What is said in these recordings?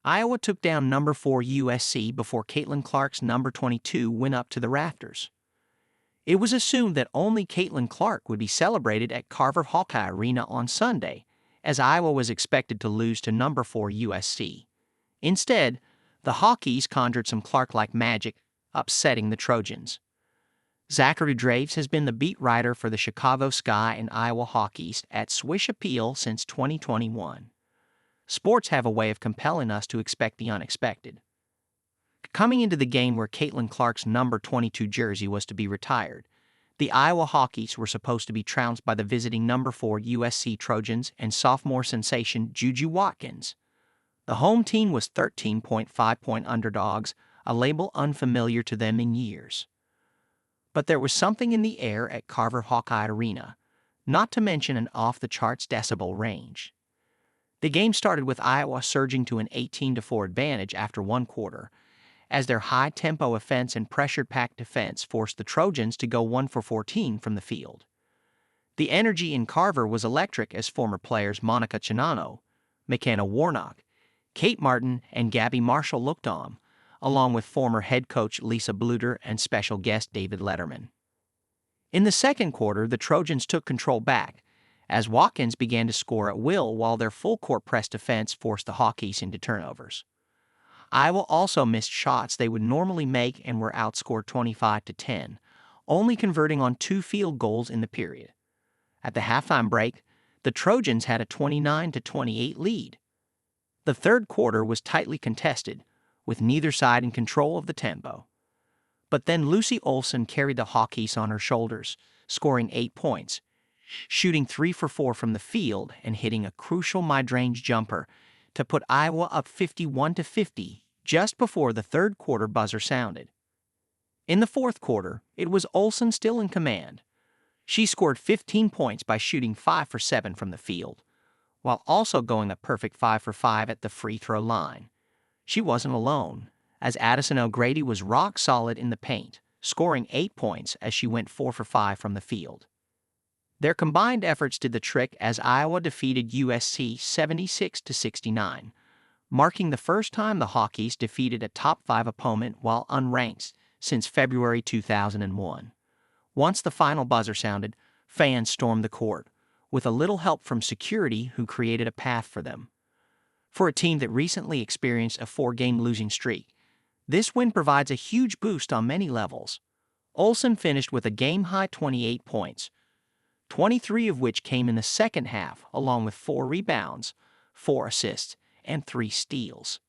Iowa took down number 4 USC before Caitlin Clark's number 22 went up to the rafters. It was assumed that only Caitlin Clark would be celebrated at Carver Hawkeye Arena on Sunday, as Iowa was expected to lose to number 4 USC. Instead, the Hawkeyes conjured some Clark-like magic, upsetting the Trojans. Zachary Draves has been the beat writer for the Chicago Sky and Iowa Hawkeyes at Swish Appeal since 2021. Sports have a way of compelling us to expect the unexpected. Coming into the game where Caitlin Clark's number 22 jersey was to be retired, the Iowa Hawkeyes were supposed to be trounced by the visiting number 4 USC Trojans and sophomore sensation Juju Watkins. The home team was 13.5-point underdogs, a label unfamiliar to them in years. But there was something in the air at Carver Hawkeye Arena, not to mention an off-the-charts decibel range. The game started with Iowa surging to an 18-4 advantage after one quarter, as their high-tempo offense and pressure-packed defense forced the Trojans to go 1 for 14 from the field. The energy in Carver was electric as former players Monica Chinano, McKenna Warnock, Kate Martin, and Gabby Marshall looked on, along with former head coach Lisa Bluter and special guest David Letterman. In the second quarter, the Trojans took control back, as Watkins began to score at will while their full-court press defense forced the Hawkeyes into turnovers. Iowa also missed shots they would normally make and were outscored 25-10, only converting on 2 field goals in the period. At the halftime break, the Trojans had a 29-28 lead. The third quarter was tightly contested, with neither side in control of the tempo. But then Lucy Olson carried the Hawkeyes on her shoulders, scoring 8 points, shooting 3 for 4 from the field and hitting a crucial mid-range jumper to put Iowa up 51-50 just before the third quarter buzzer sounded. In the fourth quarter, it was Olson still in command. She scored 15 points by shooting 5 for 7 from the field, while also going a perfect 5 for 5 at the free throw line. She wasn't alone, as Addison O'Grady was rock solid in the paint, scoring 8 points as she went 4 for 5 from the field. Their combined efforts did the trick as Iowa defeated USC 76-69, marking the first time the Hawkeyes defeated a top-5 opponent while unranked since February 2001. Once the final buzzer sounded, fans stormed the court, with a little help from security who created a path for them. For a team that recently experienced a 4-game losing streak, this win provides a huge boost on many levels. Olson finished with a game-high 28 points, 23 of which came in the second half, along with 4 rebounds, 4 assists, and 3 steals.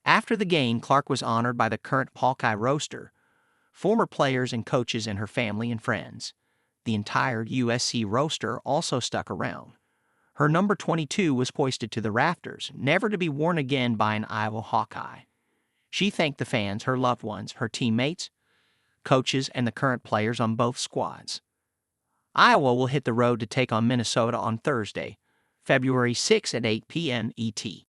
After the game, Clark was honored by the current Hawkeye roster, former players and coaches and her family and friends. The entire USC roster also stuck around. Her number 22 was hoisted to the rafters, never to be worn again by an Iowa Hawkeye. She thanked the fans, her loved ones, her teammates, coaches, and the current players on both squads. Iowa will hit the road to take on Minnesota on Thursday, February 6 at 8 p.m. ET.